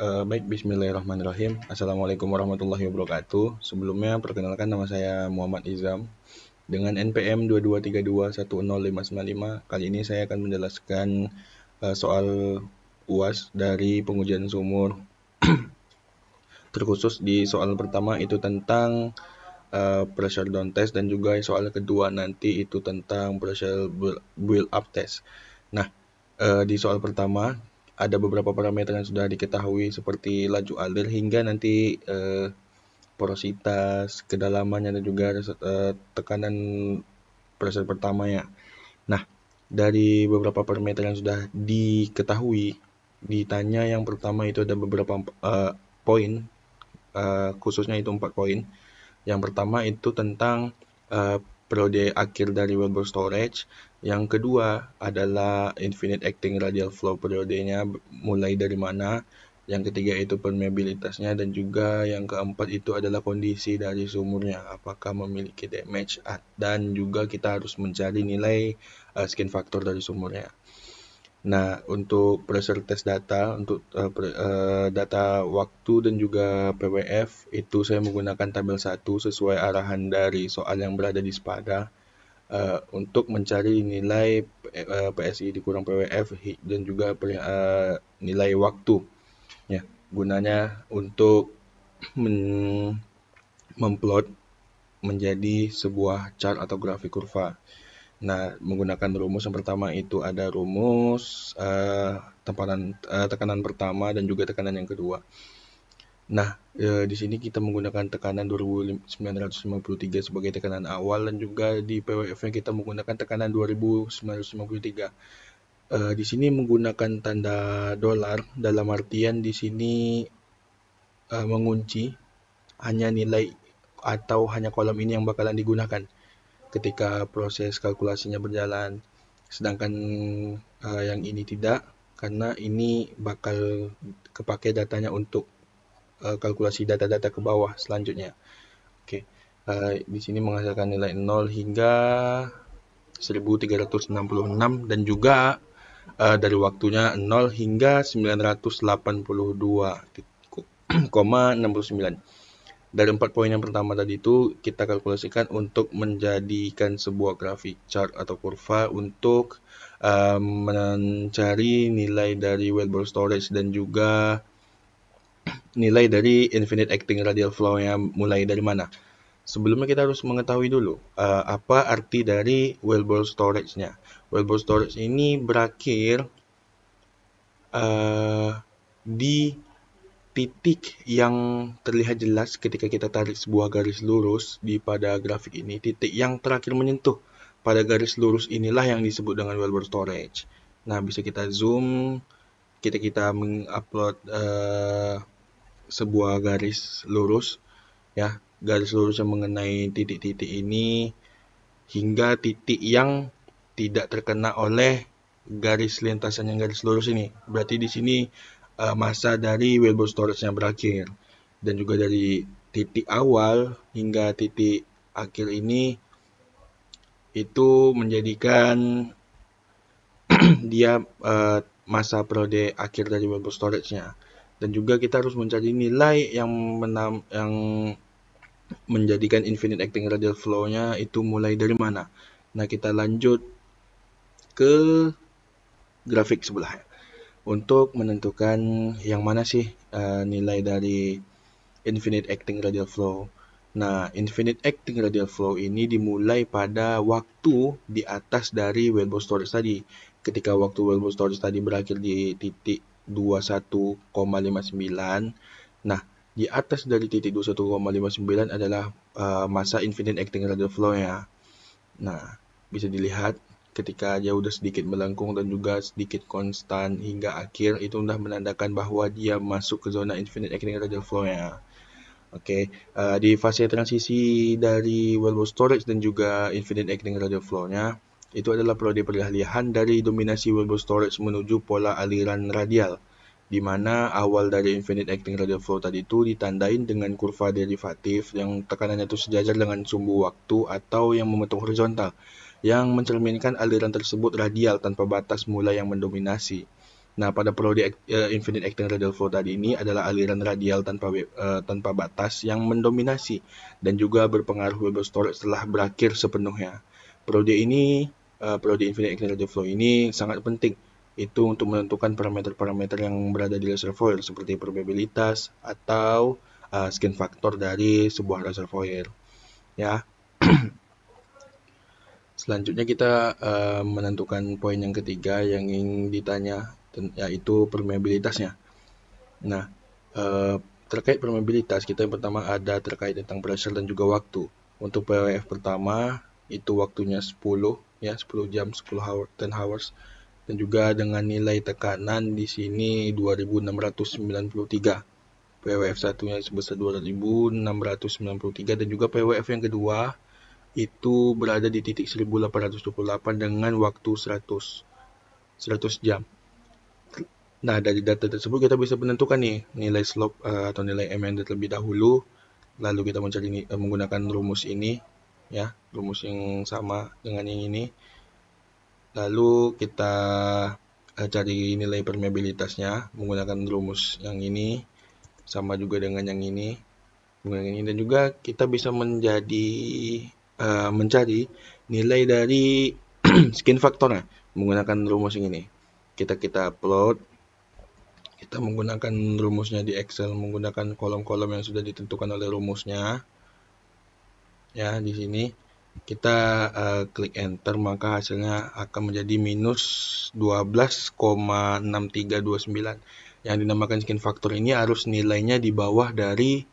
Baik, bismillahirrahmanirrahim. Assalamualaikum warahmatullahi wabarakatuh. Sebelumnya, perkenalkan nama saya Muhammad Izam dengan NPM 22321055. Kali ini saya akan menjelaskan soal UAS dari pengujian sumur. Terkhusus di soal pertama itu tentang pressure down test, dan juga soal kedua nanti itu tentang pressure build up test. Nah, di soal pertama ada beberapa parameter yang sudah diketahui seperti laju alir hingga nanti porositas, kedalamannya, dan juga tekanan pressure pertamanya. Nah, dari beberapa parameter yang sudah diketahui, ditanya yang pertama itu ada beberapa poin, khususnya itu 4 poin. Yang pertama itu tentang periode akhir dari Weber storage. Yang kedua adalah infinite acting radial flow, periodenya mulai dari mana. Yang ketiga itu permeabilitasnya, dan juga yang keempat itu adalah kondisi dari sumurnya, apakah memiliki damage, dan juga kita harus mencari nilai skin factor dari sumurnya. Nah, untuk pressure test data, untuk data waktu dan juga PWF, itu saya menggunakan tabel 1 sesuai arahan dari soal yang berada di SPADA untuk mencari nilai PSI dikurang PWF dan juga nilai waktu. Ya, gunanya untuk memplot menjadi sebuah chart atau grafik kurva. Nah, menggunakan rumus yang pertama itu ada rumus tekanan pertama dan juga tekanan yang kedua. Nah, di sini kita menggunakan tekanan 2953 sebagai tekanan awal, dan juga di PWF-nya kita menggunakan tekanan 2953. Di sini menggunakan tanda dolar, dalam artian di sini mengunci hanya nilai atau hanya kolom ini yang bakalan digunakan ketika proses kalkulasinya berjalan, sedangkan yang ini tidak, karena ini bakal kepake datanya untuk kalkulasi data-data ke bawah selanjutnya. Oke, di sini menghasilkan nilai 0 hingga 1366, dan juga dari waktunya 0 hingga 982,69. Dari 4 poin yang pertama tadi itu kita kalkulasikan untuk menjadikan sebuah grafik chart atau kurva untuk mencari nilai dari Weber storage dan juga nilai dari infinite acting radial flow-nya mulai dari mana. Sebelumnya kita harus mengetahui dulu apa arti dari Weber storage-nya. Weber storage ini berakhir di titik yang terlihat jelas ketika kita tarik sebuah garis lurus di pada grafik ini. Titik yang terakhir menyentuh pada garis lurus inilah yang disebut dengan Weber storage. Nah, bisa kita zoom, kita mengupload sebuah garis lurus, ya, garis lurus yang mengenai titik-titik ini hingga titik yang tidak terkena oleh garis lintasan yang garis lurus ini. Berarti di sini masa dari Weber storage-nya berakhir, dan juga dari titik awal hingga titik akhir ini itu menjadikan dia masa periode akhir dari Weber storage-nya. Dan juga kita harus mencari nilai yang menjadikan infinite acting radial flow-nya itu mulai dari mana. Nah, kita lanjut ke grafik sebelah untuk menentukan yang mana sih nilai dari infinite acting radial flow. Nah, infinite acting radial flow ini dimulai pada waktu di atas dari Weber storage tadi. Ketika waktu Weber storage tadi berakhir di titik 21,59. Nah, di atas dari titik 21,59 adalah masa infinite acting radial flow-nya. Nah, bisa dilihat ketika dia udah sedikit melengkung dan juga sedikit konstan hingga akhir, itu sudah menandakan bahwa dia masuk ke zona infinite acting radial flow-nya. Oke, di fase transisi dari Weber storage dan juga infinite acting radial flow-nya, itu adalah periode peralihan dari dominasi Weber storage menuju pola aliran radial, di mana awal dari infinite acting radial flow tadi itu ditandain dengan kurva derivatif yang tekanannya itu sejajar dengan sumbu waktu atau yang membentuk horizontal, yang mencerminkan aliran tersebut radial tanpa batas mulai yang mendominasi. Nah, pada periode infinite acting radial flow tadi ini adalah aliran radial tanpa batas yang mendominasi dan juga berpengaruh bubble storage setelah berakhir sepenuhnya. Periode infinite acting radial flow ini sangat penting itu untuk menentukan parameter-parameter yang berada di reservoir seperti permeabilitas atau skin factor dari sebuah reservoir, ya. Selanjutnya kita menentukan poin yang ketiga yang ingin ditanya, yaitu permeabilitasnya. Nah, terkait permeabilitas, kita yang pertama ada terkait tentang pressure dan juga waktu. Untuk PWF pertama, itu waktunya 10 jam, 10 hours. Dan juga dengan nilai tekanan di sini 2693. PWF satunya sebesar 2693 dan juga PWF yang kedua itu berada di titik 1828 dengan waktu 100 jam. Nah, dari data tersebut kita bisa menentukan nih nilai slope atau nilai MN terlebih dahulu. Lalu kita mencari menggunakan rumus ini, ya, rumus yang sama dengan yang ini. Lalu kita cari nilai permeabilitasnya menggunakan rumus yang ini, sama juga dengan yang ini. Dan juga kita bisa mencari nilai dari skin factornya menggunakan rumus ini. Kita upload, kita menggunakan rumusnya di Excel menggunakan kolom-kolom yang sudah ditentukan oleh rumusnya. Ya, di sini kita klik enter, maka hasilnya akan menjadi minus 12,6329. Yang dinamakan skin factor ini harus nilainya di bawah dari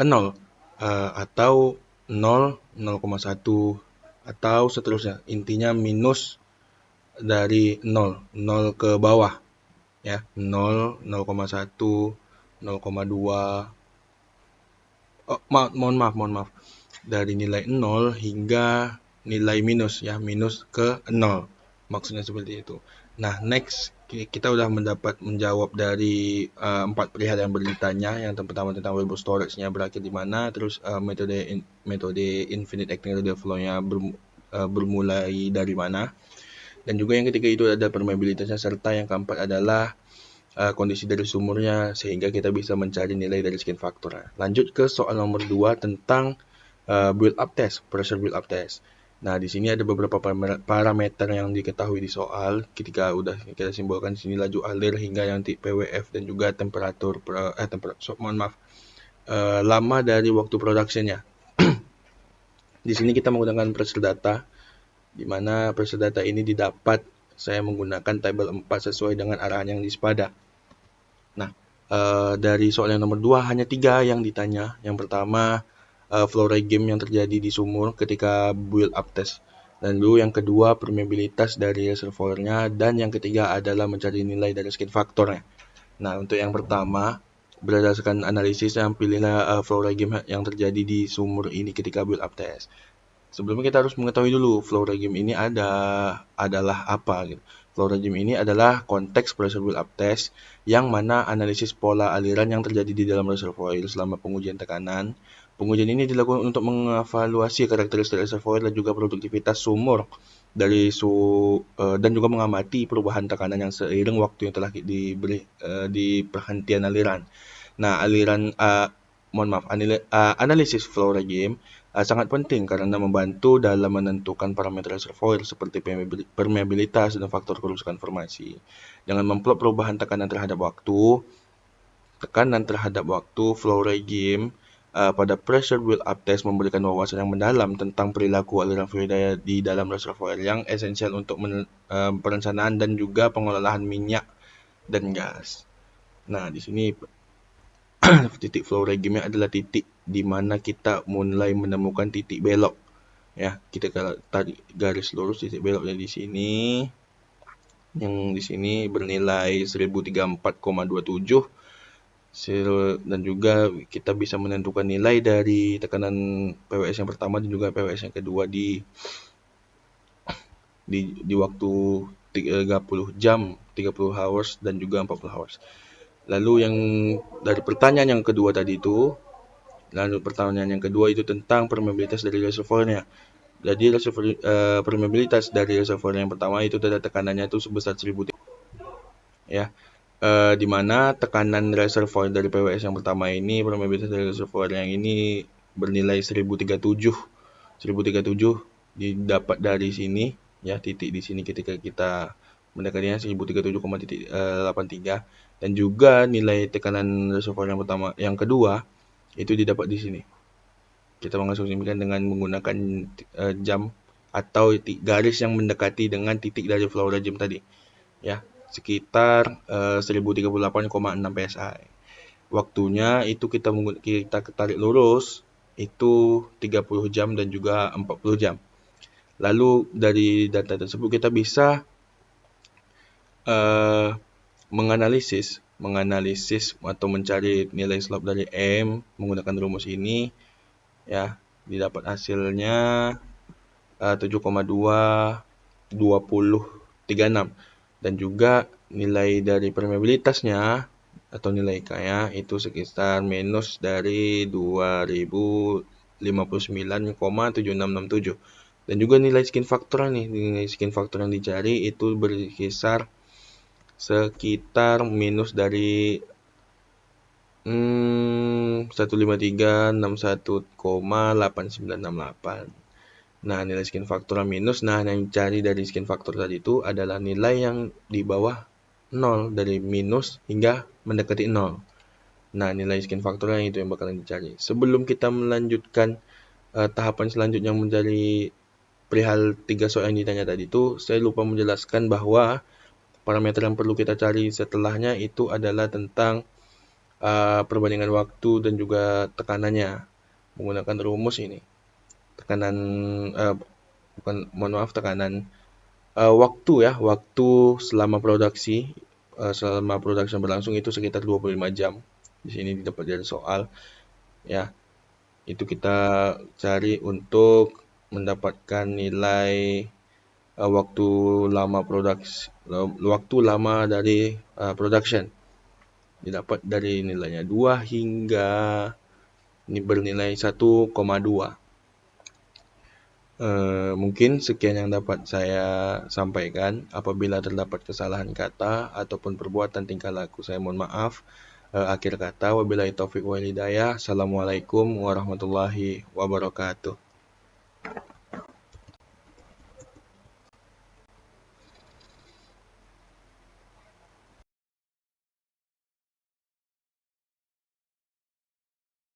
0 atau 0, 0,1 atau seterusnya. Intinya minus dari 0 ke bawah, ya, 0, 0,1, 0,2. Mohon maaf. Dari nilai 0 hingga nilai minus, ya, minus ke 0. Maksudnya seperti itu. Nah, next kita udah menjawab dari 4 perihal yang bertanya. Yang pertama tentang web storage-nya berakhir di mana, terus metode infinite acting radial flow-nya bermulai dari mana. Dan juga yang ketiga itu ada permeabilitasnya, serta yang keempat adalah kondisi dari sumurnya sehingga kita bisa mencari nilai dari skin factor. Lanjut ke soal nomor 2 tentang build up test, pressure build up test. Nah, di sini ada beberapa parameter yang diketahui di soal. Ketika udah kita simbolkan di sini laju alir hingga yang PWF dan juga lama dari waktu productionnya. Di sini kita menggunakan pressure data, di mana pressure data ini didapat saya menggunakan tabel 4 sesuai dengan arahan yang di sepada. Nah, dari soal yang nomor 2 hanya 3 yang ditanya. Yang pertama, flow regime yang terjadi di sumur ketika build up test. Lalu yang kedua, permeabilitas dari reservoirnya, dan yang ketiga adalah mencari nilai dari skin factornya. Nah, untuk yang pertama, berdasarkan analisis yang pilihlah flow regime yang terjadi di sumur ini ketika build up test. Sebelumnya kita harus mengetahui dulu flow regime ini adalah apa gitu. Flow regime ini adalah konteks pressure build up test yang mana analisis pola aliran yang terjadi di dalam reservoir selama pengujian tekanan. Pengujian ini dilakukan untuk mengevaluasi karakteristik reservoir dan juga produktivitas sumur dan juga mengamati perubahan tekanan yang seiring waktu yang telah diberi di perhentian aliran. Nah, analisis flow regime sangat penting karena membantu dalam menentukan parameter reservoir seperti permeabilitas dan faktor kerusakan formasi. Dengan memplot perubahan tekanan terhadap waktu, flow regime pada pressure build up test memberikan wawasan yang mendalam tentang perilaku aliran fluida di dalam reservoir yang esensial untuk perencanaan dan juga pengelolaan minyak dan gas. Nah, di sini titik flow regime adalah titik di mana kita mulai menemukan titik belok. Ya, kita kalau tarik garis lurus titik beloknya di sini. Yang di sini bernilai 1034,27. Dan juga kita bisa menentukan nilai dari tekanan PWS yang pertama dan juga PWS yang kedua di waktu 30 jam, 30 hours dan juga 40 hours. Lalu yang dari pertanyaan yang kedua tadi itu, tentang permeabilitas dari reservoirnya. Jadi permeabilitas dari reservoir yang pertama itu tekanannya itu sebesar 1000. ya. Di mana tekanan reservoir dari PWS yang pertama ini, permeabilitas dari reservoir yang ini bernilai 1037 didapat dari sini, ya, titik di sini ketika kita mendekatinya 1037,83, dan juga nilai tekanan reservoir yang pertama, yang kedua itu didapat di sini. Kita mengasumsikan dengan menggunakan jam atau garis yang mendekati dengan titik dari flow regime tadi, ya, sekitar 1038,6 psi. Waktunya itu kita tarik lurus itu 30 jam dan juga 40 jam. Lalu dari data tersebut kita bisa menganalisis atau mencari nilai slope dari M menggunakan rumus ini, ya. Didapat hasilnya 7,22036, dan juga nilai dari permeabilitasnya atau nilai K-nya itu sekitar minus dari 2059,7667. Dan juga nilai skin factor nilai skin factor yang dicari itu berkisar sekitar minus dari 15361,8968. Nah, nilai skin factor minus, nah yang dicari dari skin factor tadi itu adalah nilai yang di bawah 0, dari minus hingga mendekati 0. Nah, nilai skin factornya itu yang bakalan dicari. Sebelum kita melanjutkan tahapan selanjutnya mencari perihal 3 soal yang ditanya tadi itu, saya lupa menjelaskan bahwa parameter yang perlu kita cari setelahnya itu adalah tentang perbandingan waktu dan juga tekanannya menggunakan rumus ini. Tekanan tekanan waktu, ya, waktu selama produksi berlangsung itu sekitar 25 jam. Di sini didapat dari soal, ya. Itu kita cari untuk mendapatkan nilai waktu lama dari production. Didapat dari nilainya 2 hingga ini bernilai 1,2. Mungkin sekian yang dapat saya sampaikan. Apabila terdapat kesalahan kata ataupun perbuatan tingkah laku, saya mohon maaf. Akhir kata, wabillahi taufiq wal hidayah. Assalamualaikum warahmatullahi wabarakatuh.